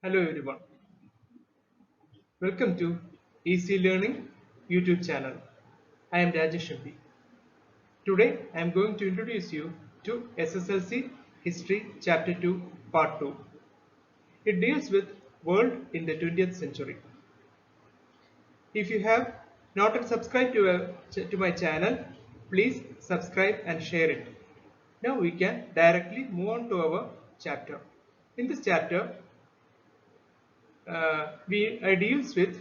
Hello everyone, welcome to Easy Learning YouTube channel. I am Rajesh Shampi. Today I am going to introduce you to SSLC History Chapter 2 Part 2. It deals with world in the 20th century. If you have not yet subscribed to my channel, please subscribe and share it. Now we can directly move on to our chapter. In this chapter, I deals with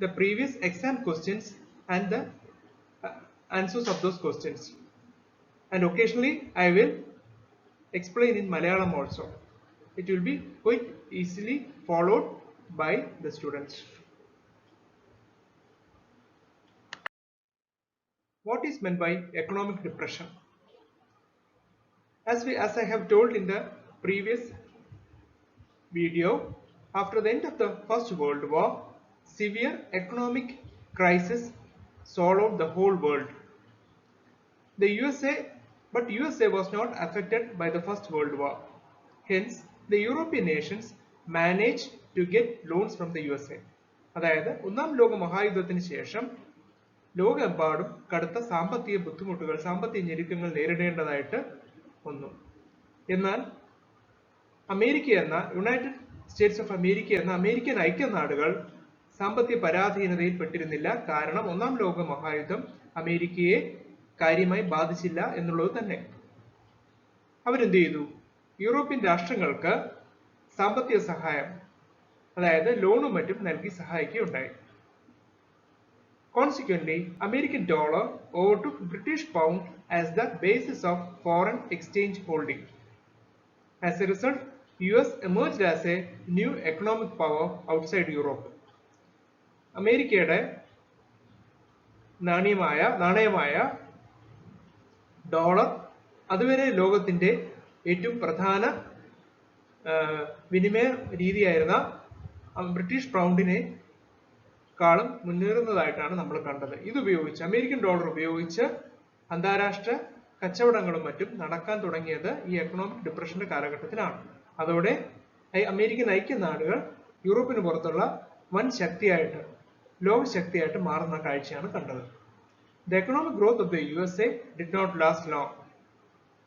the previous exam questions and the answers of those questions, and occasionally I will explain in Malayalam also. It will be quite easily followed by the students. What is meant by economic depression? As I have told in the previous video, after the end of the First World War, severe economic crisis swallowed the whole world. The USA was not affected by the First World War. Hence, the European nations managed to get loans from the USA. അതായത് ഒന്നാം ലോക മഹായുദ്ധത്തിന് ശേഷം ലോകമെമ്പാടും കടുത്ത സാമ്പത്തിക ബുദ്ധിമുട്ടുകൾ, സാമ്പത്തിക ഞെരുക്കങ്ങൾ നേരിടേണ്ടതായിട്ട് വന്നു. എന്നാൽ യുണൈറ്റഡ് സ്റ്റേറ്റ്സ് ഓഫ് അമേരിക്ക എന്ന അമേരിക്കൻ ഐക്യനാടുകൾ സാമ്പത്തിക പരാധീനതയിൽ പെട്ടിരുന്നില്ല. കാരണം ഒന്നാം ലോക മഹായുദ്ധം അമേരിക്കയെ കാര്യമായി ബാധിച്ചില്ല എന്നുള്ളത് തന്നെ. അവരെന്ത് ചെയ്തു? യൂറോപ്യൻ രാഷ്ട്രങ്ങൾക്ക് സാമ്പത്തിക സഹായം, അതായത് ലോണും മറ്റും നൽകി സഹായിക്കുകയുണ്ടായി. Consequently, American dollar overtook British pound as the basis of foreign exchange holding. As a result, US emerged as a new economic power outside Europe. അമേരിക്കയുടെ നാണയമായ ഡോളർ അതുവരെ ലോകത്തിന്റെ ഏറ്റവും പ്രധാന വിനിമയ രീതിയായിരുന്ന ബ്രിട്ടീഷ് പൗണ്ടിനെ കാളും മുന്നേറുന്നതായിട്ടാണ് നമ്മൾ കണ്ടത്. ഇതുപയോഗിച്ച് അമേരിക്കൻ ഡോളർ ഉപയോഗിച്ച് അന്താരാഷ്ട്ര കച്ചവടങ്ങളും മറ്റും നടക്കാൻ തുടങ്ങിയത് ഈ എക്കണോമിക് ഡിപ്രഷന്റെ കാലഘട്ടത്തിലാണ്. അതോടെ അമേരിക്കൻ ഐക്യനാടുകൾ യൂറോപ്പിന് പുറത്തുള്ള വൻ ശക്തിയായിട്ട്, ലോക ശക്തിയായിട്ട് മാറുന്ന കാഴ്ചയാണ് കണ്ടത്. The economic growth of the USA did not last long.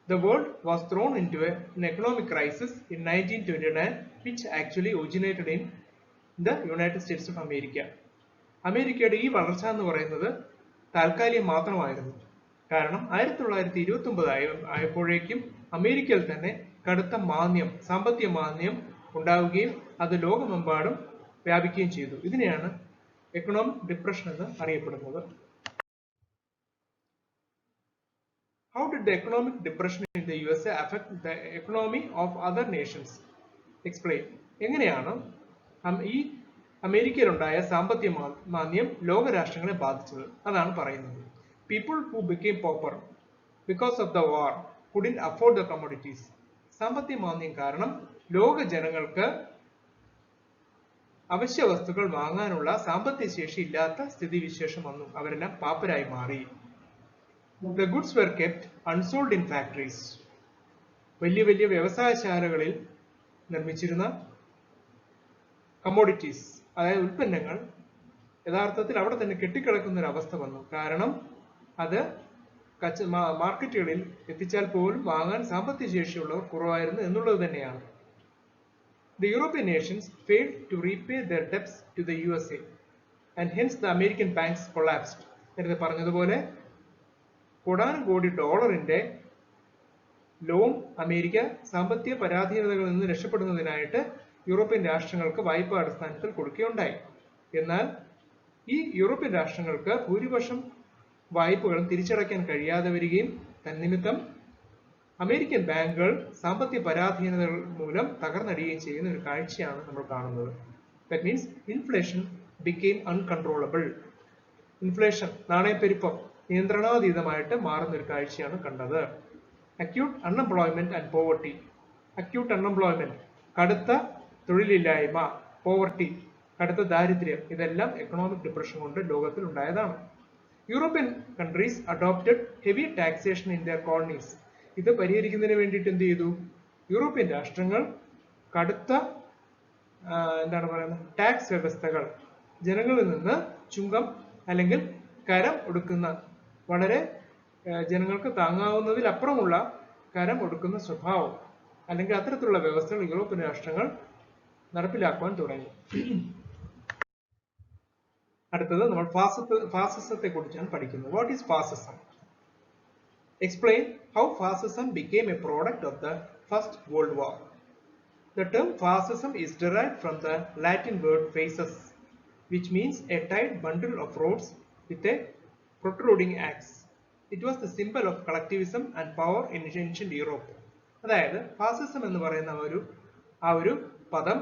The world was thrown into an economic crisis in 1929, which actually originated in the United States of America. അമേരിക്കയുടെ ഈ വളർച്ച എന്ന് പറയുന്നത് താൽക്കാലികം മാത്രമായിരുന്നു. കാരണം 1929 ആയപ്പോഴേക്കും അമേരിക്കയിൽ തന്നെ കടുത്ത സാമ്പത്തിക മാന്ദ്യം ഉണ്ടാവുകയും അത് ലോകമെമ്പാടും വ്യാപിക്കുകയും ചെയ്തു. ഇതിനെയാണ് എക്കണോമിക് ഡിപ്രഷൻ എന്ന് അറിയപ്പെടുന്നത്. How did the economic depression in the USA affect the economy of other nations? Explain. എങ്ങനെയാണ് ഈ അമേരിക്കയിലുണ്ടായ സാമ്പത്തിക മാന്ദ്യം ലോകരാഷ്ട്രങ്ങളെ ബാധിച്ചത്? അതാണ് പറയുന്നത്. People who became pauper because of the war couldn't afford the commodities. സാമ്പത്തിക മാന്ദ്യം കാരണം ലോക ജനങ്ങൾക്ക് അവശ്യ വസ്തുക്കൾ വാങ്ങാനുള്ള സാമ്പത്തിക ശേഷി ഇല്ലാത്ത സ്ഥിതിവിശേഷം വന്നു. അവരെല്ലാം പാപ്പരായി മാറി. The goods were kept unsold in factories. വലിയ വലിയ വ്യവസായശാലകളിൽ നിർമ്മിച്ചിരുന്ന കമ്മോഡിറ്റീസ്, അതായത് ഉൽപ്പന്നങ്ങൾ യഥാർത്ഥത്തിൽ അവിടെ തന്നെ കെട്ടിക്കിടക്കുന്ന ഒരു അവസ്ഥ വന്നു. കാരണം അത് മാർക്കറ്റുകളിൽ എത്തിച്ചാൽ പോലും വാങ്ങാൻ സാമ്പത്തിക ശേഷിയുള്ളവർ കുറവായിരുന്നു എന്നുള്ളത് തന്നെയാണ്. The European nations failed to repay their debts to the USA and hence the American banks collapsed. നേരത്തെ പറഞ്ഞതുപോലെ കോടാനുകോടി ഡോളറിന്റെ ലോൺ അമേരിക്ക സാമ്പത്തിക പരാധീനതകളിൽ നിന്ന് രക്ഷപ്പെടുന്നതിനായിട്ട് യൂറോപ്യൻ രാഷ്ട്രങ്ങൾക്ക് വായ്പാ അടിസ്ഥാനത്തിൽ കൊടുക്കുകയുണ്ടായി. എന്നാൽ ഈ യൂറോപ്യൻ രാഷ്ട്രങ്ങൾക്ക് ഭൂരിപക്ഷം വായ്പകളും തിരിച്ചടയ്ക്കാൻ കഴിയാതെ വരികയും തന്നിമിത്തം അമേരിക്കൻ ബാങ്കുകൾ സാമ്പത്തിക പരാധീനതകൾ മൂലം തകർന്നടിയുകയും ചെയ്യുന്ന ഒരു കാഴ്ചയാണ് നമ്മൾ കാണുന്നത്. That means inflation became uncontrollable. Inflation, നാണയപ്പെരുപ്പം നിയന്ത്രണാതീതമായിട്ട് മാറുന്ന ഒരു കാഴ്ചയാണ് കണ്ടത്. Acute unemployment and poverty. Acute unemployment, കടുത്ത തൊഴിലില്ലായ്മ, പോവർട്ടി, കടുത്ത ദാരിദ്ര്യം, ഇതെല്ലാം എക്കണോമിക് ഡിപ്രഷൻ കൊണ്ട് ലോകത്തിൽ ഉണ്ടായതാണ്. European countries adopted heavy taxation in there colonies. ഇത് പരിഹരിക്കുന്നതിന് വേണ്ടിയിട്ട് എന്ത് ചെയ്തു? യൂറോപ്യൻ രാഷ്ട്രങ്ങൾ കടുത്ത എന്താണ് പറയുന്നത്, ടാക്സ് വ്യവസ്ഥകൾ, ജനങ്ങളിൽ നിന്ന് ചുങ്കം അല്ലെങ്കിൽ കരം ഒടുക്കുന്ന, വളരെ ജനങ്ങൾക്ക് താങ്ങാവുന്നതിൽ അപ്പുറമുള്ള കരം ഒടുക്കുന്ന സ്വഭാവം അല്ലെങ്കിൽ അത്തരത്തിലുള്ള വ്യവസ്ഥകൾ യൂറോപ്യൻ രാഷ്ട്രങ്ങൾ നടപ്പിലാക്കുവാൻ തുടങ്ങി. അടുത്തത് നമ്മൾ ഫാസിസത്തെ കുറിച്ചാണ് പഠിക്കുന്നത്. What is fascism? Explain how fascism became a product of the First World War. The term fascism is derived from the Latin word fasces, which means a tight bundle of rods with a protruding axe. It was the symbol of collectivism and power in ancient Europe. അതായത് ഫാസിസം എന്ന് പറയുന്ന ആ ഒരു പദം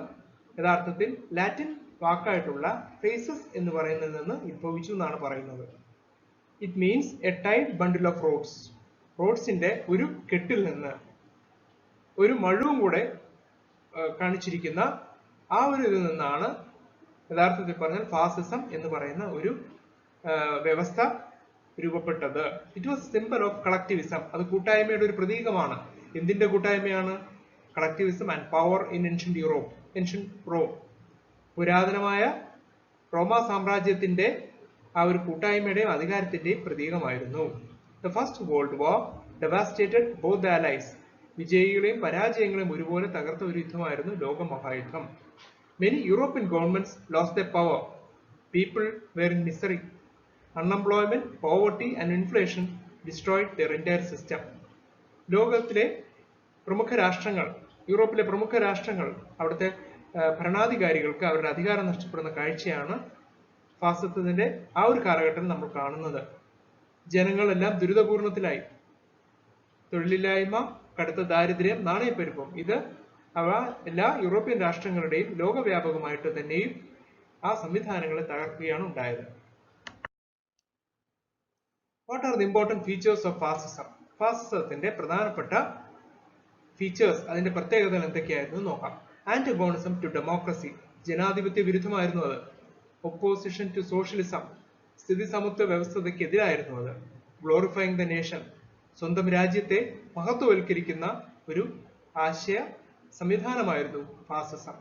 യഥാർത്ഥത്തിൽ Latin വാക്കായിട്ടുള്ള faces എന്ന് പറയുന്നതിൽ നിന്ന് ഉത്ഭവിച്ചു എന്നാണ് പറയുന്നത്. It means a tight bundle of rods. റോഡ്സിന്റെ ഒരു കെട്ടിൽ നിന്ന് ഒരു മഴുവും കൂടെ കാണിച്ചിരിക്കുന്ന ആ ഒരു ഇതിൽ നിന്നാണ് യഥാർത്ഥത്തിൽ പറഞ്ഞാൽ ഫാസിസം എന്ന് പറയുന്ന ഒരു വ്യവസ്ഥ രൂപപ്പെട്ടത്. It was symbol of collectivism. അത് കൂട്ടായ്മയുടെ ഒരു പ്രതീകമാണ്. എന്തിന്റെ കൂട്ടായ്മയാണ്? Collectivism and power in ancient Europe, ancient Rome. പുരാതനമായ റോമ സാമ്രാജ്യത്തിന്റെ ആ ഒരു കൂട്ടായ്മയുടെയും അധികാരത്തിന്റെയും പ്രതീകമായിരുന്നു. The First World War devastated both the allies. വിജയികളെയും പരാജയങ്ങളെയും ഒരുപോലെ തകർത്ത ഒരു യുദ്ധമായിരുന്നു ലോകമഹായുദ്ധം. Many European governments lost their power. People were in misery. Unemployment, poverty and inflation destroyed their entire system. ലോകത്തിലെ പ്രമുഖ രാഷ്ട്രങ്ങൾ, യൂറോപ്പിലെ പ്രമുഖ രാഷ്ട്രങ്ങൾ, അവിടുത്തെ ഭരണാധികാരികൾക്ക് അവരുടെ അധികാരം നഷ്ടപ്പെടുന്ന കാഴ്ചയാണ് ഫാസിസത്തിന്റെ ആ ഒരു കാലഘട്ടത്തിൽ നമ്മൾ കാണുന്നത്. ജനങ്ങളെല്ലാം ദുരിതപൂർണത്തിലായി. തൊഴിലില്ലായ്മ, കടുത്ത ദാരിദ്ര്യം, നാണയപ്പെരുപ്പം, ഇത് എല്ലാ യൂറോപ്യൻ രാഷ്ട്രങ്ങളുടെയും ലോകവ്യാപകമായിട്ട് തന്നെയും ആ സംവിധാനങ്ങളെ തകർക്കുകയാണ് ഉണ്ടായത്. What are the important features of fascism? ഫാസിസത്തിന്റെ പ്രധാനപ്പെട്ട ഫീച്ചേഴ്സ്, അതിന്റെ പ്രത്യേകതകൾ എന്തൊക്കെയായിരുന്നു നോക്കാം. Antagonism to democracy. ജനാധിപത്യ വിരുദ്ധമായിരുന്നു അത്. Opposition to socialism. സ്ഥിതി സമത്വ വ്യവസ്ഥതയ്ക്ക് എതിരായിരുന്നു അത്. Glorifying the nation. സ്വന്തം രാജ്യത്തെ മഹത്വവൽക്കരിക്കുന്ന ഒരു ആശയ സംവിധാനമായിരുന്നു fascism.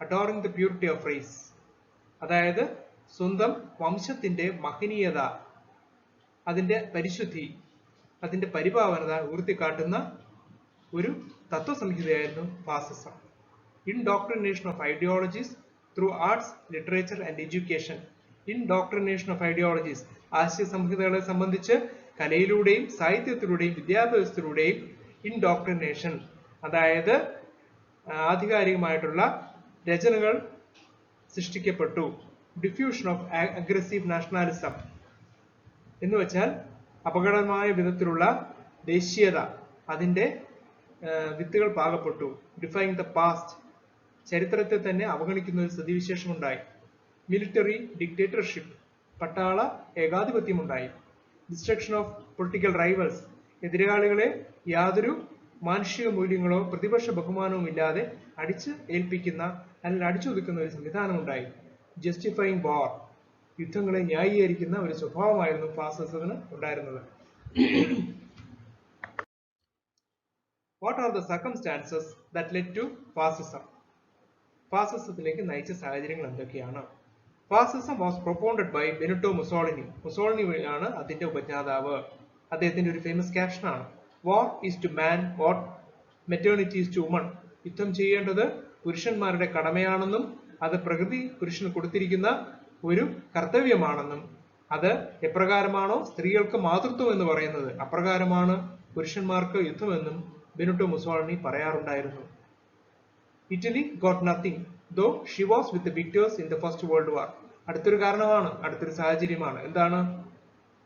Adoring the purity of race. അതായത് സ്വന്തം വംശത്തിന്റെ മഹനീയത, അതിന്റെ പരിശുദ്ധി, അതിന്റെ പരിപാവനത ഉയർത്തിക്കാട്ടുന്ന ഒരു തത്വസംഹിതയായിരുന്നു fascism. Indoctrination of ideologies through arts, literature and education. Indoctrination of ideologies, ആശയ സംഹിതകളെ സംബന്ധിച്ച് കലയിലൂടെയും സാഹിത്യത്തിലൂടെയും വിദ്യാഭ്യാസത്തിലൂടെയും ഇൻഡോക്ട്രിനേഷൻ, അതായത് ആധികാരികമായിട്ടുള്ള രചനകൾ സൃഷ്ടിക്കപ്പെട്ടു. ഡിഫ്യൂഷൻ ഓഫ് അഗ്രസീവ് നാഷണാലിസം എന്ന് വെച്ചാൽ അപകടമായ വിധത്തിലുള്ള ദേശീയത, അതിന്റെ വിത്തുകൾ പാകപ്പെട്ടു. ഡിഫൈങ് ദ പാസ്റ്റ്, ചരിത്രത്തെ തന്നെ അവഗണിക്കുന്ന ഒരു സ്ഥിതിവിശേഷമുണ്ടായി. മിലിറ്ററി ഡിക്റ്റേറ്റർഷിപ്പ്, പട്ടാള ഏകാധിപത്യമുണ്ടായി. ഡിസ്ട്രക്ഷൻ ഓഫ് പൊളിറ്റിക്കൽ റൈവൽസ്, എതിരാളികളെ യാതൊരു മാനുഷിക മൂല്യങ്ങളോ പ്രതിപക്ഷ ബഹുമാനവും ഇല്ലാതെ അടിച്ച് ഏൽപ്പിക്കുന്ന അല്ലെങ്കിൽ അടിച്ചൊതുക്കുന്ന ഒരു സംവിധാനം ഉണ്ടായി. ജസ്റ്റിഫൈങ് വാർ, യുദ്ധങ്ങളെ ന്യായീകരിക്കുന്ന ഒരു സ്വഭാവമായിരുന്നു ഫാസിസത്തിന് ഉണ്ടായിരുന്നത്. What are the circumstances that led to fascism? ഫാസിസത്തിലേക്ക് നയിച്ച സാഹചര്യങ്ങൾ എന്തൊക്കെയാണ്? Fascism was propounded by Benito Mussolini. മുസോളിനിയാണ് അതിന്റെ ഉപജ്ഞാതാവ്. അദ്ദേഹത്തിന്റെ ഒരു ഫേമസ് ക്യാപ്ഷനാണ്, war is to man what maternity is to woman. യുദ്ധം ചെയ്യേണ്ടത് പുരുഷന്മാരുടെ കടമയാണെന്നും അത് പ്രകൃതി പുരുഷന് കൊടുത്തിരിക്കുന്ന ഒരു കർത്തവ്യമാണെന്നും അത് എപ്രകാരമാണോ സ്ത്രീകൾക്ക് മാതൃത്വം എന്ന് പറയുന്നത് അപ്രകാരമാണ് പുരുഷന്മാർക്ക് യുദ്ധമെന്നും ബെനിറ്റോ മുസോളിനി പറയാറുണ്ടായിരുന്നു. Italy got nothing though she was with the victors in the First World War. അടുത്തൊരു കാരണമാണ്, അടുത്തൊരു സാഹചര്യമാണ്. എന്താണ്?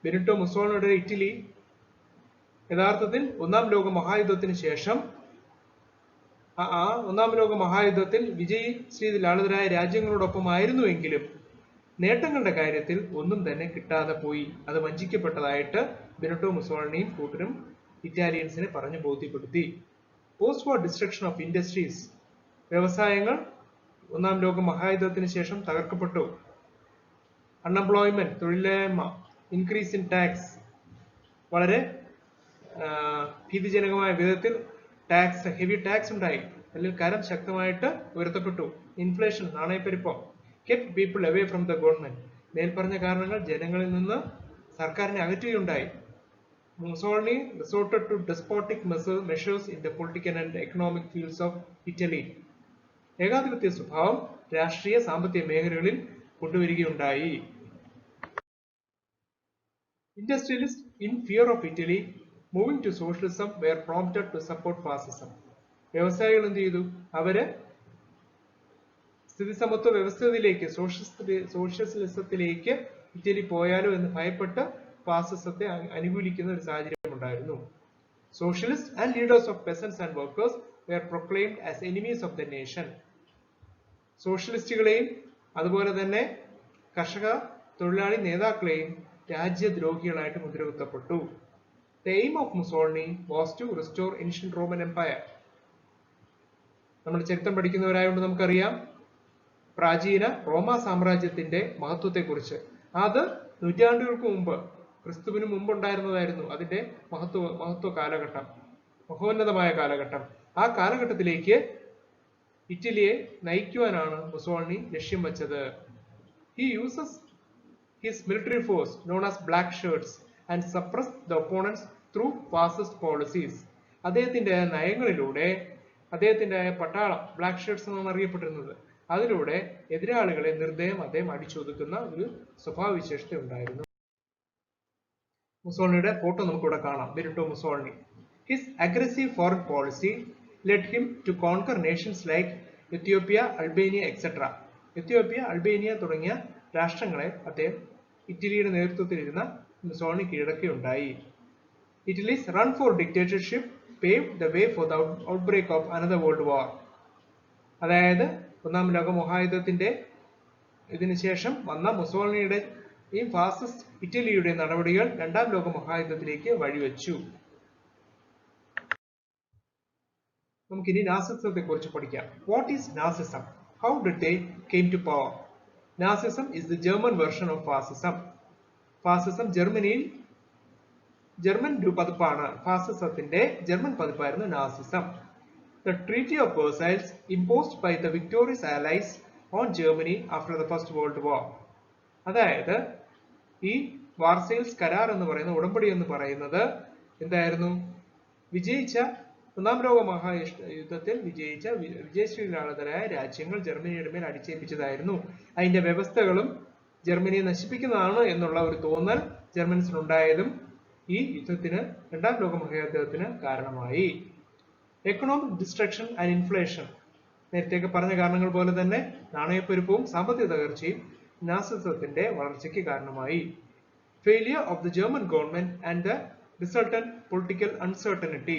ബെനിറ്റോ മുസോളിനിയുടെ ഇറ്റലി യഥാർത്ഥത്തിൽ ഒന്നാം ലോക മഹായുദ്ധത്തിന് ശേഷം ഒന്നാം ലോക മഹായുദ്ധത്തിൽ വിജയി ലാളിതരായ രാജ്യങ്ങളോടൊപ്പം ആയിരുന്നുവെങ്കിലും നേട്ടങ്ങളുടെ കാര്യത്തിൽ ഒന്നും തന്നെ കിട്ടാതെ പോയി. അത് വഞ്ചിക്കപ്പെട്ടതായിട്ട് ബെനിറ്റോ മുസോളിനിയും കൂട്ടരും ഇറ്റാലിയൻസിനെ പറഞ്ഞു ബോധ്യപ്പെടുത്തി. Post war destruction of industries, വ്യവസായങ്ങൾ ഒന്നാം ലോക മഹായുദ്ധത്തിന് ശേഷം തകർക്കപ്പെട്ടു. അൺഎംപ്ലോയ്മെന്റ്, തൊഴിലില്ലായ്മ. ഇൻക്രീസ് ഇൻ ടാക്സ്, വളരെ ഭീതിജനകമായ വിധത്തിൽ ഹെവി ടാക്സ് ഉണ്ടായി. അല്ലെങ്കിൽ കരം ശക്തമായിട്ട് ഉയർത്തപ്പെട്ടു. ഇൻഫ്ലേഷൻ, നാണയപ്പെരുപ്പം, kept people away from the government. മേൽപ്പറഞ്ഞ കാരണങ്ങൾ ജനങ്ങളിൽ നിന്ന് സർക്കാരിനെ അകറ്റുകയുണ്ടായി. Mussolini resorted to despotic measures in the political and economic fields of Italy. ഏകാധിപത്യ സ്വഭാവം രാഷ്ട്രീയ സാമ്പത്തിക മേഖലകളിൽ കൊണ്ടുവരികയുണ്ടായി. Industrialists in fear of Italy moving to socialism were prompted to support fascism. വ്യവസായികൾ എന്ത് ചെയ്തു? അവര് സ്ഥിതിസമത്വ വ്യവസ്ഥയിലേക്ക് സോഷ്യലിസത്തിലേക്ക് ഇറ്റലി പോയാലോ എന്ന് ഭയപ്പെട്ട് ഫാസിസത്തെ അനുകൂലിക്കുന്ന ഒരു സാഹചര്യം ഉണ്ടായിരുന്നു. Socialists and leaders of peasants and workers were proclaimed as enemies of the nation. സോഷ്യലിസ്റ്റുകളെയും അതുപോലെ തന്നെ കർഷക തൊഴിലാളി നേതാക്കളെയും രാജ്യദ്രോഹികളായിട്ട് മുദ്രകുത്തപ്പെട്ടു. The aim of Mussolini was to restore ancient Roman Empire. നമ്മൾ ചരിത്രം പഠിക്കുന്നവരായതുകൊണ്ട് നമുക്കറിയാം പ്രാചീന റോമാ സാമ്രാജ്യത്തിന്റെ മഹത്വത്തെക്കുറിച്ച്. അത് നൂറ്റാണ്ടുകൾക്ക് മുമ്പ്, ക്രിസ്തുവിന് മുമ്പുണ്ടായിരുന്നതായിരുന്നു അതിന്റെ മഹത്വ കാലഘട്ടം, മഹോന്നതമായ കാലഘട്ടം. ആ കാലഘട്ടത്തിലേക്ക് ഇറ്റലിയെ നയിക്കുവാനാണ് മുസോളിനി ലക്ഷ്യം വെച്ചത്. He uses his military force known as black shirts and suppressed the opponents through fascist policies. അദ്ദേഹത്തിന്റെ നയങ്ങളിലൂടെ, അദ്ദേഹത്തിന്റെ പട്ടാളം, ബ്ലാക്ക് ഷർട്ട്സ് എന്നാണ് അറിയപ്പെട്ടിരുന്നത്, അതിലൂടെ എതിരാളികളെ നിർദ്ദയം അദ്ദേഹം അടിച്ചൊതുക്കുന്ന ഒരു സ്വഭാവവിശേഷത ഉണ്ടായിരുന്നു. മുസോളിനിയുടെ ഫോട്ടോ നമുക്കിവിടെ കാണാം. Benito Mussolini. His aggressive foreign policy led him to conquer nations like Ethiopia, Albania, etc. Ethiopia, Albania തുടങ്ങിയ രാഷ്ട്രങ്ങളെ അദ്ദേഹം ഇറ്റലിയുടെ നേതൃത്വത്തിലിരുന്ന Mussolini കീഴടക്കുകയുണ്ടായി. Italy's run for dictatorship paved the way for the outbreak of another world war. അതായത് ഒന്നാം ലോക മഹായുദ്ധത്തിന്റെ ഇതിനു ശേഷം വന്ന മുസോളിനിയുടെ ഈ ഫാസിസ്റ്റ് ഇറ്റലിയുടെ നടപടികൾ രണ്ടാം ലോക മഹായുദ്ധത്തിലേക്ക് വഴിവെച്ചു. നമുക്കിനി നാസിസത്തെ കുറിച്ച് പഠിക്കാം. What is Nazism? How did they came to power? Nazism is the German version of fascism. Fascism ജർമ്മനിയിൽ ജർമ്മൻ പതിപ്പാണ്. ഫാസിസത്തിന്റെ ജർമ്മൻ പതിപ്പായിരുന്നു Nazism. The Treaty of Versailles imposed by the victorious allies on Germany after the First World War. അതായത് ഈ വാർസൈൽസ് കരാർ എന്ന് പറയുന്ന ഉടമ്പടി എന്ന് പറയുന്നത് എന്തായിരുന്നു? വിജയിച്ച ഒന്നാം ലോക മഹായുദ്ധത്തിൽ വിജയശ്രീലാളിതരായ രാജ്യങ്ങൾ ജർമ്മനിയുടെ മേൽ അടിച്ചേൽപ്പിച്ചതായിരുന്നു. അതിന്റെ വ്യവസ്ഥകളും ജർമ്മനിയെ നശിപ്പിക്കുന്നതാണ് എന്നുള്ള ഒരു തോന്നൽ ജർമ്മൻസിനുണ്ടായതും ഈ യുദ്ധത്തിന്, രണ്ടാം ലോക മഹായുദ്ധത്തിന് കാരണമായി. എക്കണോമിക് ഡിസ്ട്രക്ഷൻ ആൻഡ് ഇൻഫ്ലേഷൻ, നേരത്തെ പറഞ്ഞ കാരണങ്ങൾ പോലെ തന്നെ നാണയപ്പെരുപ്പവും സാമ്പത്തിക തകർച്ചയും നാസിസത്തിന്റെ വളർച്ചയ്ക്ക് കാരണമായി. Failure of the German government and the resultant political uncertainty.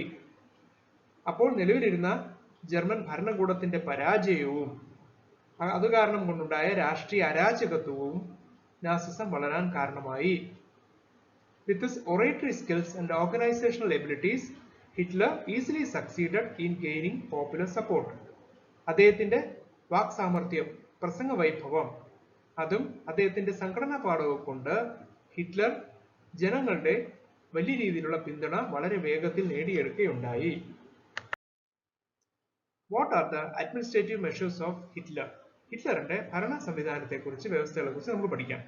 അപ്പോൾ നിലവിലിരുന്ന ജർമ്മൻ ഭരണകൂടത്തിന്റെ പരാജയവും അത് കാരണം കൊണ്ടുണ്ടായ രാഷ്ട്രീയ അരാജകത്വവും നാസിസം വളരാൻ കാരണമായി. With his oratory skills and organizational abilities, Hitler easily succeeded in gaining popular support. അദ്ദേഹത്തിന്റെ വാക് സാമർഥ്യം, പ്രസംഗ വൈഭവം, അതും അദ്ദേഹത്തിന്റെ സംഘടനാ പാഠവും കൊണ്ട് ഹിറ്റ്ലർ ജനങ്ങളുടെ വലിയ രീതിയിലുള്ള പിന്തുണ വളരെ വേഗത്തിൽ നേടിയെടുക്കുകയുണ്ടായി. What are the administrative measures of Hitler? ഹിറ്റ്ലറിന്റെ ഭരണ സംവിധാനത്തെക്കുറിച്ച്, വ്യവസ്ഥകളെ കുറിച്ച് നമുക്ക് പഠിക്കാം.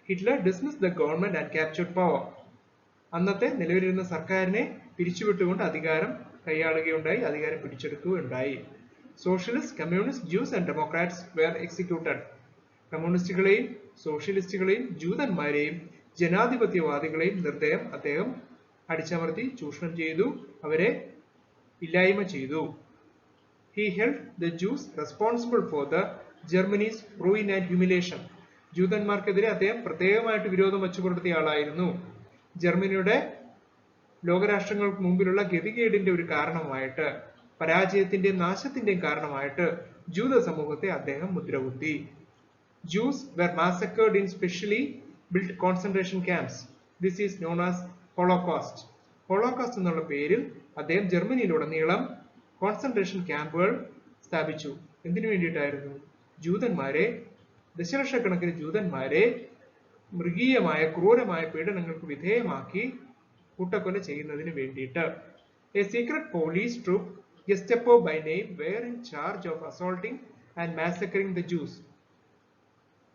Hitler dismissed the government and captured power. അന്നത്തെ നിലവിലിരുന്ന സർക്കാരിനെ പിരിച്ചുവിട്ടുകൊണ്ട് അധികാരം കൈയാളുകയുണ്ടായി, അധികാരം പിടിച്ചെടുക്കുകയുണ്ടായി. Socialist, communist, Jews and democrats were executed. കമ്മ്യൂണിസ്റ്റുകളെയും സോഷ്യലിസ്റ്റുകളെയും ജൂതന്മാരെയും ജനാധിപത്യവാദികളെയും നിർദ്ദയം അദ്ദേഹം അടിച്ചമർത്തി ചൂഷണം ചെയ്തു, അവരെ ഇല്ലായ്മ ചെയ്തു. He held the Jews responsible for the Germany's ruin and humiliation. ജൂതന്മാർക്കെതിരെ അദ്ദേഹം പ്രത്യേകമായിട്ട് വിരോധം വച്ചുപുലർത്തിയ ആളായിരുന്നു. ജർമ്മനിയുടെ ലോകരാഷ്ട്രങ്ങൾക്ക് മുമ്പിലുള്ള ഗതികേടിന്റെ ഒരു കാരണമായിട്ട്, പരാജയത്തിന്റെയും നാശത്തിന്റെയും കാരണമായിട്ട് ജൂത സമൂഹത്തെ അദ്ദേഹം മുദ്രകുത്തി. Jews were massacred in specially built concentration camps. This is known as Holocaust. Holocaust എന്നുള്ള പേരിൽ അദ്ദേഹം ജർമ്മനിയിലുടനീളം കോൺസെൻട്രേഷൻ ക്യാമ്പുകൾ സ്ഥാപിച്ചു. എന്തിനു വേണ്ടിയിട്ടായിരുന്നു? ജൂതന്മാരെ, ദശലക്ഷക്കണക്കിന് ജൂതന്മാരെ മൃഗീയമായ ക്രൂരമായ പീഡനങ്ങൾക്ക് വിധേയമാക്കി കൂട്ടക്കൊല ചെയ്യുന്നതിന് വേണ്ടിയിട്ട്. A secret police troop Gestapo by name were in charge of assaulting and massacring the Jews.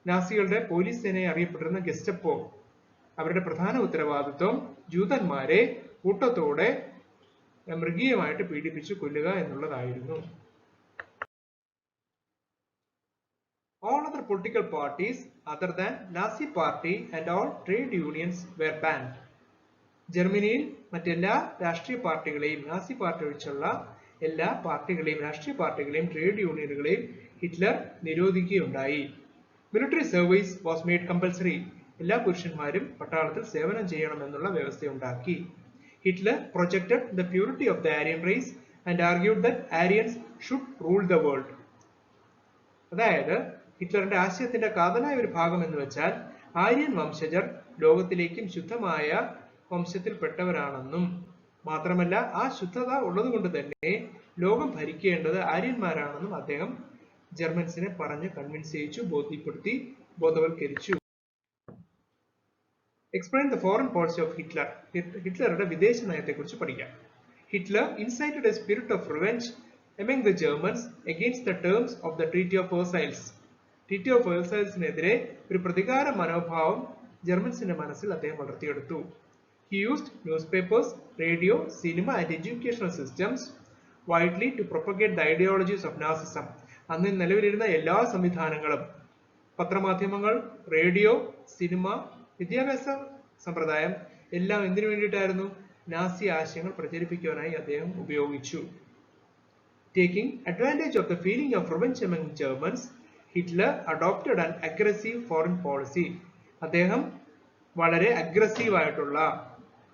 നാസികളുടെ പോലീസ് സേനയെ അറിയപ്പെട്ടിരുന്ന ഗെസ്റ്റപ്പോ അവരുടെ പ്രധാന ഉത്തരവാദിത്വം ജൂതന്മാരെ കൂട്ടത്തോടെ മൃഗീയമായിട്ട് പീഡിപ്പിച്ചു കൊല്ലുക എന്നുള്ളതായിരുന്നു. All other political parties other than Nazi party and all trade unions were banned. ജർമ്മനിയിൽ മറ്റെല്ലാ രാഷ്ട്രീയ പാർട്ടികളെയും നാസി പാർട്ടി ഒഴിച്ചുള്ള എല്ലാ പാർട്ടികളെയും രാഷ്ട്രീയ പാർട്ടികളെയും ട്രേഡ് യൂണിയനുകളെയും ഹിറ്റ്ലർ നിരോധിക്കുകയുണ്ടായി. Military service was made compulsory. എല്ലാ പുരുഷന്മാരും പട്ടാളത്തിൽ സേവനം ചെയ്യണമെന്നുള്ള വ്യവസ്ഥയുണ്ടാക്കി. Hitler projected the purity of the Aryan race and argued that Aryans should rule the world. അതായത് ഹിറ്റ്ലറിന്റെ ആശയത്തിന്റെ കാതലായ ഒരു ഭാഗം എന്ന് വെച്ചാൽ ആര്യൻ വംശജർ ലോകത്തിലേക്കും ശുദ്ധമായ വംശത്തിൽപ്പെട്ടവരാണെന്നും മാത്രമല്ല ആ ശുദ്ധത ഉള്ളതുകൊണ്ട് തന്നെ ലോകം ഭരിക്കേണ്ടത് ആര്യന്മാരാണെന്നും അദ്ദേഹം ജർമ്മൻസിനെ പറഞ്ഞ് കൺവിൻസ് ചെയ്യിച്ചു, ബോധവൽക്കരിച്ചു. Explain the foreign policy of Hitler. ഹിറ്റ്ലറുടെ വിദേശ നയത്തെക്കുറിച്ച് പഠിക്കാം. Hitler incited a spirit of revenge among the Germans against the terms of the Treaty of Versailles. Treaty of Versaillesനെതിരെ ഒരു പ്രതികാര മനോഭാവം ജർമ്മൻസിന്റെ മനസ്സിൽ അദ്ദേഹം വളർത്തിയെടുത്തു. He used newspapers, radio, cinema and educational systems widely to propagate the ideologies of Nazism. അന്ന് നിലവിലിരുന്ന എല്ലാ സംവിധാനങ്ങളും, പത്രമാധ്യമങ്ങൾ, radio, cinema, വിദ്യാഭ്യാസ സമ്പ്രദായം എല്ലാം എന്തിനു വേണ്ടിയിട്ടായിരുന്നു? നാസി ആശയങ്ങൾ പ്രചരിപ്പിക്കുവാനായി അദ്ദേഹം ഉപയോഗിച്ചു. Taking advantage of the feeling of revenge among Germans, Hitler adopted an aggressive foreign policy. അദ്ദേഹം വളരെ അഗ്രസീവ് ആയിട്ടുള്ള,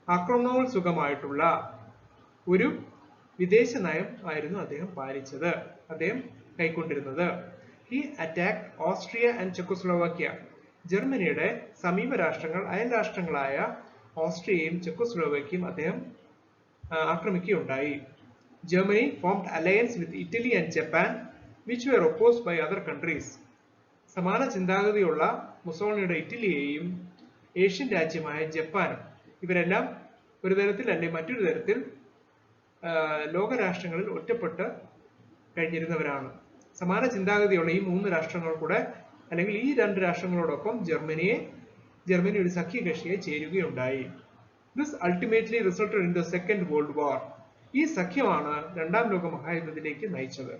ആക്രമണോത്സുകമായിട്ടുള്ള ഒരു വിദേശ നയം ആയിരുന്നു അദ്ദേഹം പാലിച്ചത്, അദ്ദേഹം കൈക്കൊണ്ടിരുന്നത്. He attacked Austria and Czechoslovakia. ജർമ്മനിയുടെ സമീപ രാഷ്ട്രങ്ങൾ, അയൽ രാഷ്ട്രങ്ങളായ ഓസ്ട്രിയയും ചെക്കോസ്ലോവാക്യയും അദ്ദേഹം ആക്രമിക്കുകയുണ്ടായി. Germany formed alliance with Italy and Japan, which were opposed by other countries. സമാന ചിന്താഗതിയുള്ള മുസോളിനിയുടെ ഇറ്റലിയെയും ഏഷ്യൻ രാജ്യമായ ജപ്പാനും ഇവരെല്ലാം ഒരു തരത്തിൽ അല്ലെങ്കിൽ മറ്റൊരു തരത്തിൽ ലോകരാഷ്ട്രങ്ങളിൽ ഒറ്റപ്പെട്ട് കഴിഞ്ഞിരുന്നവരാണ്. സമാന ചിന്താഗതിയുള്ള ഈ മൂന്ന് രാഷ്ട്രങ്ങൾ കൂടെ അല്ലെങ്കിൽ ഈ രണ്ട് രാഷ്ട്രങ്ങളോടൊപ്പം ജർമ്മനി ഒരു സഖ്യകക്ഷിയെ ചേരുകയുണ്ടായി. This ultimately resulted in the Second World War. ഈ സഖ്യമാണ് രണ്ടാം ലോക മഹായുദ്ധത്തിലേക്ക് നയിച്ചത്.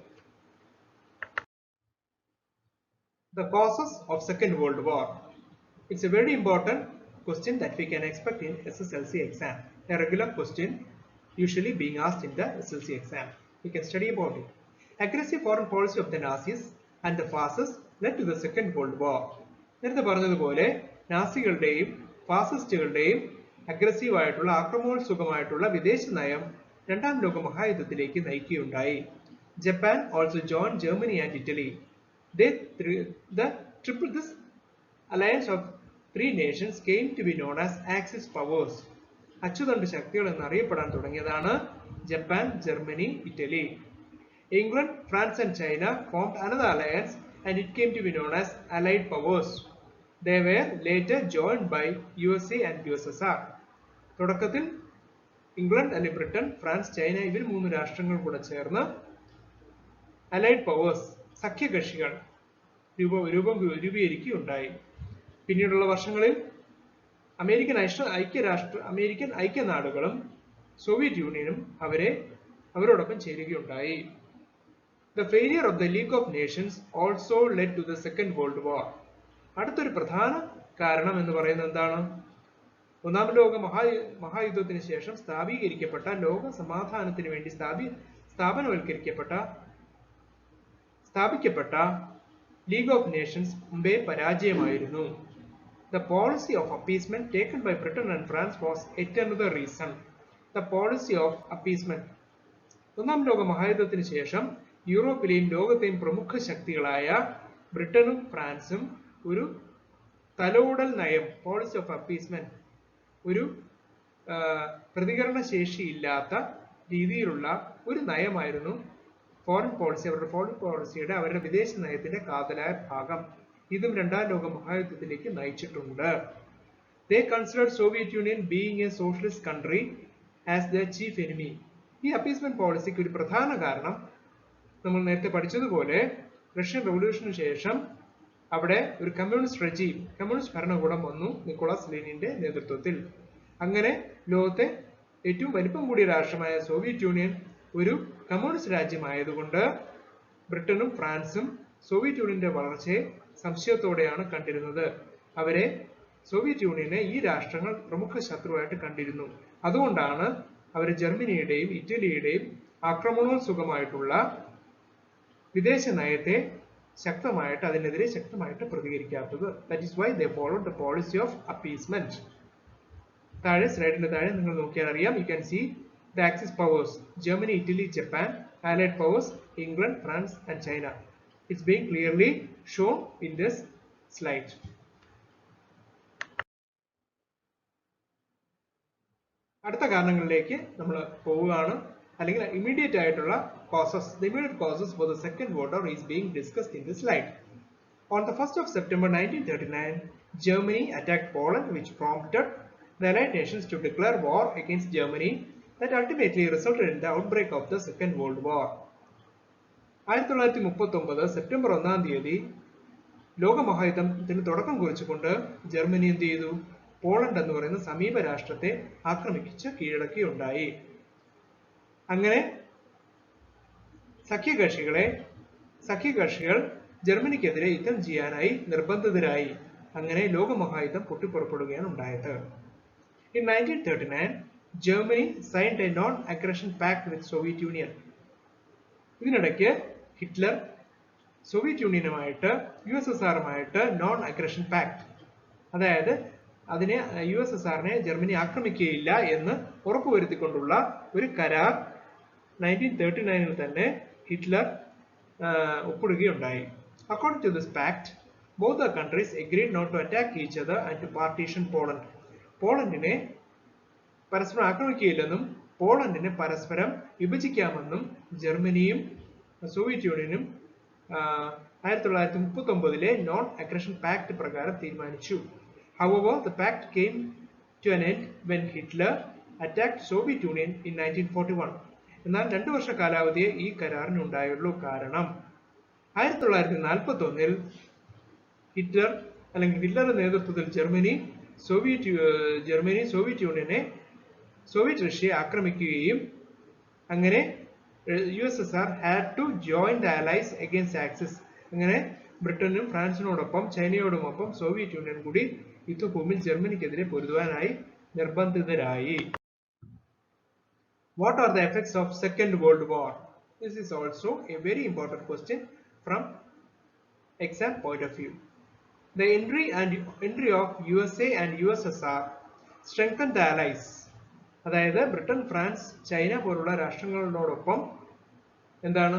The causes of Second World War. It's a very important question that we can expect in SSLC exam. A regular question usually being asked in the SSLC exam. We can study about it. Aggressive foreign policy of the Nazis and the fascists led to the Second World War. നേരത്തെ പറഞ്ഞതുപോലെ നാസികളുടെയും ഫാസിസ്റ്റുകളുടെയും aggressive ആയിട്ടുള്ള, ആക്രമണോത്സുകമായിട്ടുള്ള വിദേശ നയം രണ്ടാം ലോക മഹായുദ്ധത്തിലേക്ക് നയിക്കുകയുണ്ടായി. Japan also joined Germany and Italy. This alliance of three nations came to be known as Axis powers. അച്ചുതണ്ട് ശക്തികൾ എന്നറിയപ്പെടാൻ തുടങ്ങിയതാണ് Japan, Germany, Italy. England, France and China formed another alliance and it came to be known as Allied powers. They were later joined by USA and USSR. തുടക്കത്തിൽ England അല്ലെങ്കിൽ Britain, France, China ഇവർ മൂന്ന് രാഷ്ട്രങ്ങൾ കൂടെ ചേർന്ന് allied powers സഖ്യകക്ഷികൾ രൂപീകരിക്കുകയുണ്ടായി. പിന്നീടുള്ള വർഷങ്ങളിൽ American ഐക്യനാടുകളും Soviet യൂണിയനും അവരോടൊപ്പം ചേരുകയുണ്ടായി. The failure of the League of Nations also led to the Second World War. അടുത്തൊരു പ്രധാന കാരണം എന്ന് പറയുന്നത് എന്താണ്? ഒന്നാം ലോക മഹായുദ്ധത്തിന് ശേഷം സ്ഥാപീകരിക്കപ്പെട്ട, ലോക സമാധാനത്തിന് വേണ്ടി സ്ഥാപിക്കപ്പെട്ട ലീഗ് ഓഫ് നേഷൻസ് മുമ്പേ പരാജയമായിരുന്നു. The policy of appeasement taken by Britain and France was yet another reason. The policy of appeasement. ഒന്നാം ലോക മഹായുദ്ധത്തിന് ശേഷം യൂറോപ്പിലെയും ലോകത്തെയും പ്രമുഖ ശക്തികളായ ബ്രിട്ടനും ഫ്രാൻസും ഒരു തലോടൽ നയം, പോളിസി ഓഫ് അപ്പീസ്മെന്റ്, ഒരു പ്രതികരണ ശേഷിയില്ലാത്ത രീതിയിലുള്ള ഒരു നയമായിരുന്നു ഫോറിൻ പോളിസി. അവരുടെ വിദേശ നയത്തിന്റെ കാതലായ ഭാഗം. ഇതും രണ്ടാം ലോക മഹായുദ്ധത്തിലേക്ക് നയിച്ചിട്ടുണ്ട്. They considered Soviet Union being a socialist country as their chief enemy. ഈ ഈ അപ്പീസ്മെന്റ് പോളിസിക്ക് ഒരു പ്രധാന കാരണം നമ്മൾ നേരത്തെ പഠിച്ചതുപോലെ റഷ്യൻ റവല്യൂഷന് ശേഷം അവിടെ ഒരു കമ്മ്യൂണിസ്റ്റ് ഭരണകൂടം വന്നു നിക്കോളാസ് ലെനിന്റെ നേതൃത്വത്തിൽ. അങ്ങനെ ലോകത്തെ ഏറ്റവും വലിപ്പം കൂടിയ രാഷ്ട്രമായ സോവിയറ്റ് യൂണിയൻ ഒരു കമ്മ്യൂണിസ്റ്റ് രാജ്യമായതുകൊണ്ട് ബ്രിട്ടനും ഫ്രാൻസും സോവിയറ്റ് യൂണിയന്റെ വളർച്ചയെ സംശയത്തോടെയാണ് കണ്ടിരുന്നത്. സോവിയറ്റ് യൂണിയനെ ഈ രാഷ്ട്രങ്ങൾ പ്രമുഖ ശത്രുവായിട്ട് കണ്ടിരുന്നു. അതുകൊണ്ടാണ് അവർ ജർമ്മനിയുടെയും ഇറ്റലിയുടെയും ആക്രമണോത്സുകമായിട്ടുള്ള വിദേശ നയത്തെ അതിനെതിരെ ശക്തമായിട്ട് പ്രതികരിക്കാത്തത്. That is why they followed the policy of appeasement. സ്ലൈഡിന്റെ താഴെ നിങ്ങൾ നോക്കിയാൽ അറിയാം. You can see the Axis powers: Germany, Italy, Japan. Allied powers: England, France and China. It's being clearly shown in this slide. അടുത്ത കാരണങ്ങളിലേക്ക് നമ്മൾ പോവുകയാണ്, അല്ലെങ്കിൽ immediate ആയിട്ടുള്ള causes. The immediate causes for the Second World War is being discussed in this slide. On the 1st of September 1939, Germany attacked Poland, which prompted the Allied nations to declare war against Germany, that ultimately resulted in the outbreak of the Second World War. 1939 September 1-ാം തീയതി ലോകമഹായുദ്ധത്തിന് തുടക്കം കുറിച്ചുകൊണ്ട് Germany എന്ത് ചെയ്തു? Poland എന്ന് പറയുന്ന സമീപ രാഷ്ട്രത്തെ ആക്രമിച്ച് കീഴടക്കുകയുണ്ടായി. അങ്ങനെ സഖ്യകക്ഷികൾ ജർമ്മനിക്കെതിരെ യുദ്ധം ചെയ്യാനായി നിർബന്ധിതരായി. അങ്ങനെ ലോകമഹായുദ്ധം പൊട്ടിപ്പുറപ്പെടുകയാണ് ഉണ്ടായത്. In 1939, Germany signed a non-aggression pact with Soviet Union. ഇതിനിടയ്ക്ക് ഹിറ്റ്ലർ സോവിയറ്റ് യൂണിയനുമായിട്ട് USSRമായിട്ട് നോൺ അഗ്രഷൻ പാക്ട്, അതായത് USSRനെ ജർമ്മനി ആക്രമിക്കുകയില്ല എന്ന് ഉറപ്പുവരുത്തിക്കൊണ്ടുള്ള ഒരു കരാർ 1939 തന്നെ Hitler ഒപ്പിടുകയുണ്ടായി. According to this pact, both the countries agreed not to attack each other and to partition Poland. പോളണ്ടിനെ പരസ്പരം ആക്രമിക്കുകയില്ലെന്നും പോളണ്ടിനെ പരസ്പരം വിഭജിക്കാമെന്നും ജർമ്മനിയും സോവിയറ്റ് യൂണിയനും 1939 നോൺ അഗ്രഷൻ പാക്ട് പ്രകാരം തീരുമാനിച്ചു. However, the pact came to an end when Hitler attacked Soviet Union in 1941. എന്നാൽ 2 വർഷ കാലാവധിയെ ഈ കരാറിന് ഉണ്ടായുള്ളൂ. കാരണം 1941 ഹിറ്റ്ലറുടെ നേതൃത്വത്തിൽ സോവിയറ്റ് റഷ്യയെ ആക്രമിക്കുകയും അങ്ങനെ USSR had to join the allies against Axis. അങ്ങനെ ബ്രിട്ടനും ഫ്രാൻസിനോടൊപ്പം ചൈനയോടുമൊപ്പം സോവിയറ്റ് യൂണിയൻ കൂടി യുദ്ധഭൂമിയിൽ ജർമ്മനിക്കെതിരെ പൊരുതുവാനായി നിർബന്ധിതരായി. What are the effects of Second World War? This is also a very important question from exam point of view. The entry of USA and USSR strengthened the allies. അതായത് Britain, France, China പോലുള്ള രാഷ്ട്രങ്ങളോടൊപ്പം എന്താണ്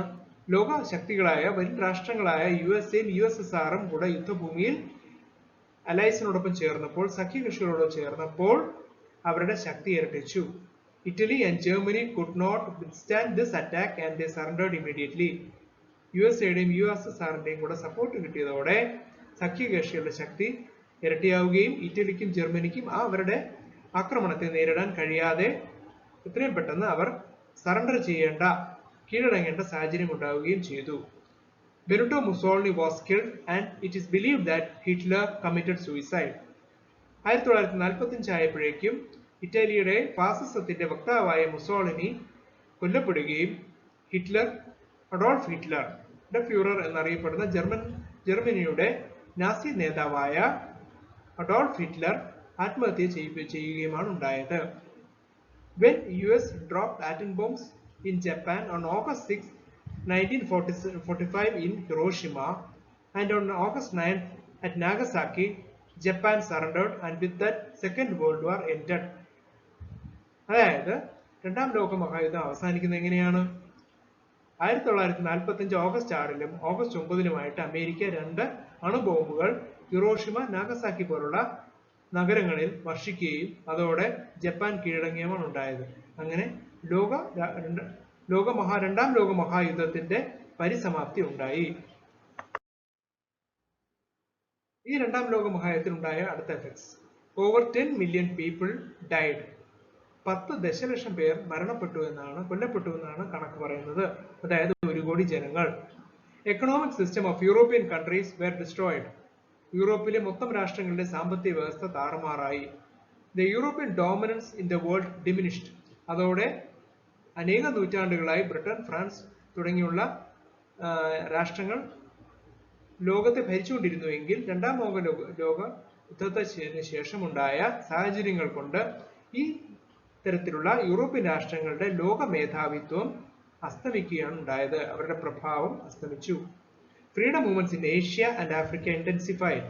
ലോക ശക്തികളായ വൻ രാഷ്ട്രങ്ങളായ USAയും USSRും കൂടെ യുദ്ധഭൂമിയിൽ അലയൻസിനോടൊപ്പം ചേർന്നപ്പോൾ, സഖ്യകക്ഷികളോട് ചേർന്നപ്പോൾ അവരുടെ ശക്തി ഇരട്ടിച്ചു. Italy and Germany could not withstand this attack and they surrendered immediately. USAയുടെയും USSRന്റെയും കൂടെ സപ്പോർട്ട് കിട്ടിയതോടെ സഖ്യകക്ഷികളുടെ ശക്തി ഇരട്ടിയാവുകയും ഇറ്റലിക്കും ജർമ്മനിക്കും അവരുടെ ആക്രമണത്തെ നേരിടാൻ കഴിയാതെ എത്രയും പെട്ടെന്ന് അവർ കീഴടങ്ങേണ്ട സാഹചര്യം ഉണ്ടാവുകയും ചെയ്തു. Benito Mussolini was killed and it is believed that Hitler committed suicide. 1945 ആയപ്പോഴേക്കും ഇറ്റലിയുടെ ഫാസിസത്തിന്റെ വക്താവായ മുസോളിനി കൊല്ലപ്പെടുകയും അഡോൾഫ് ഹിറ്റ്ലർ ഡെ ഫ്യൂറർ എന്നറിയപ്പെടുന്ന ജർമ്മനിയുടെ നാസി നേതാവായ അഡോൾഫ് ഹിറ്റ്ലർ ആത്മഹത്യ ചെയ്യുകയുമാണ് ഉണ്ടായത്. When US dropped atom bombs in Japan on August 6, 1945 in Hiroshima and on August 9 at Nagasaki, Japan surrendered and with that Second World War ended. അതായത് രണ്ടാം ലോക മഹായുദ്ധം അവസാനിക്കുന്നത് എങ്ങനെയാണ്? 1945 ഓഗസ്റ്റ് 6-ലും ഓഗസ്റ്റ് 9-ലുമായിട്ട് അമേരിക്ക 2 അണുബോംബുകൾ ഹിറോഷിമ, നാഗസാക്കി പോലുള്ള നഗരങ്ങളിൽ വർഷിക്കുകയും അതോടെ ജപ്പാൻ കീഴടങ്ങുകയുമാണ് ഉണ്ടായത്. അങ്ങനെ രണ്ടാം ലോക മഹായുദ്ധത്തിന്റെ പരിസമാപ്തി ഉണ്ടായി. ഈ രണ്ടാം ലോക മഹായുദ്ധത്തിൽ ഉണ്ടായ അടുത്ത effects: over 10 million people died. 10 ദശലക്ഷം പേർ കൊല്ലപ്പെട്ടു എന്നാണ് കണക്ക് പറയുന്നത്. അതായത് 1 കോടി ജനങ്ങൾ. Economic system of European countries were destroyed. യൂറോപ്പിലെ മൊത്തം രാഷ്ട്രങ്ങളുടെ സാമ്പത്തിക വ്യവസ്ഥ താറുമാറായി. The European dominance in the world diminished. അതോടെ അനേകം നൂറ്റാണ്ടുകളായി ബ്രിട്ടൻ, ഫ്രാൻസ് തുടങ്ങിയുള്ള രാഷ്ട്രങ്ങൾ ലോകത്തെ ഭരിച്ചുകൊണ്ടിരുന്നുവെങ്കിൽ രണ്ടാം ലോക യുദ്ധത്തിന് ശേഷമുണ്ടായ സാഹചര്യങ്ങൾ കൊണ്ട് ഈ തരത്തിലുള്ള യൂറോപ്യൻ രാഷ്ട്രങ്ങളുടെ ലോക മേധാവിത്വം അസ്തമിക്കുകയാണ് ഉണ്ടായത്. അവരുടെ പ്രഭാവം അസ്തമിച്ചു. Freedom movements in Asia and Africa intensified.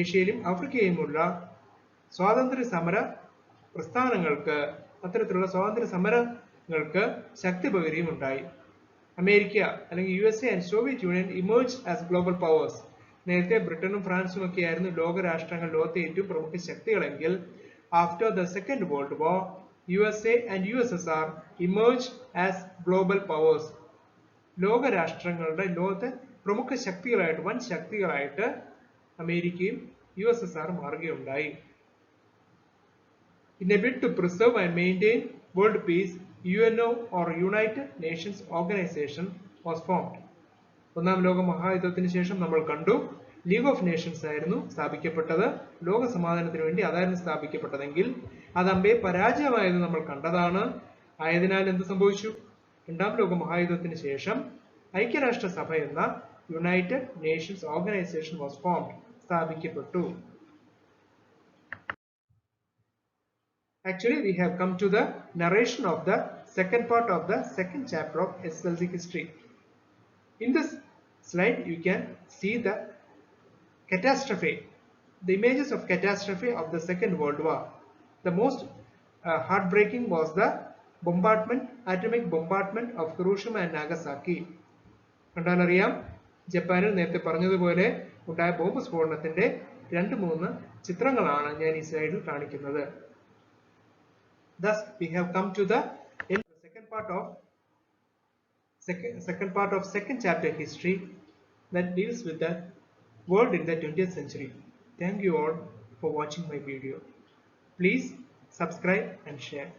ഏഷ്യയിലും ആഫ്രിക്കയിലുമുള്ള സ്വാതന്ത്ര്യ സമര പ്രസ്ഥാനങ്ങൾക്ക് അത്തരത്തിലുള്ള സ്വാതന്ത്ര്യ സമരങ്ങൾക്ക് ശക്തി പകരുകയുണ്ടായി. അമേരിക്ക അല്ലെങ്കിൽ USA and Soviet Union emerge as global powers. നേരത്തെ ബ്രിട്ടനും ഫ്രാൻസും ഒക്കെ ആയിരുന്നു ലോകത്തെ ഏറ്റവും പ്രമുഖ ശക്തികളെങ്കിൽ after the second world war USA and USSR emerge as global powers. ലോകത്തെ പ്രമുഖ ശക്തികളായിട്ട്, വൻ ശക്തികളായിട്ട് അമേരിക്കയും USSR മാറുകയുണ്ടായി. In a bid to preserve and maintain world peace, UNO or United Nations Organization was formed. ഒന്നാം ലോക മഹായുദ്ധത്തിന് ശേഷം നമ്മൾ കണ്ടു ലീഗ് ഓഫ് നേഷൻസ് ആയിരുന്നു സ്ഥാപിക്കപ്പെട്ടത്. ലോക സമാധാനത്തിന് വേണ്ടി അതായിരുന്നു സ്ഥാപിക്കപ്പെട്ടതെങ്കിൽ അത് അമ്പേ പരാജയമായത് നമ്മൾ കണ്ടതാണ്. ആയതിനാൽ എന്ത് സംഭവിച്ചു? രണ്ടാം ലോക മഹായുദ്ധത്തിന് ശേഷം ഐക്യരാഷ്ട്രസഭ എന്ന United Nations organisation was formed, സ്ഥാപിക്കപ്പെട്ടു. Actually, we have come to the narration of the second part of the second chapter of SSLC history. In this slide, you can see the catastrophe, the images of catastrophe of the Second World War. The most heartbreaking was the atomic bombardment of Hiroshima and Nagasaki. കണ്ടാലറിയാം, ജപ്പാനിൽ നേരത്തെ പറഞ്ഞതുപോലെ ഉണ്ടായ bomb സ്ഫോടനത്തിന്റെ 2-3 ചിത്രങ്ങളാണ് ഞാൻ ഈ സ്ലൈഡിൽ കാണിക്കുന്നത്. Thus, we have come to the end of the second part of second chapter history that deals with the world in the 20th century. Thank you all for watching my video. Please subscribe and share.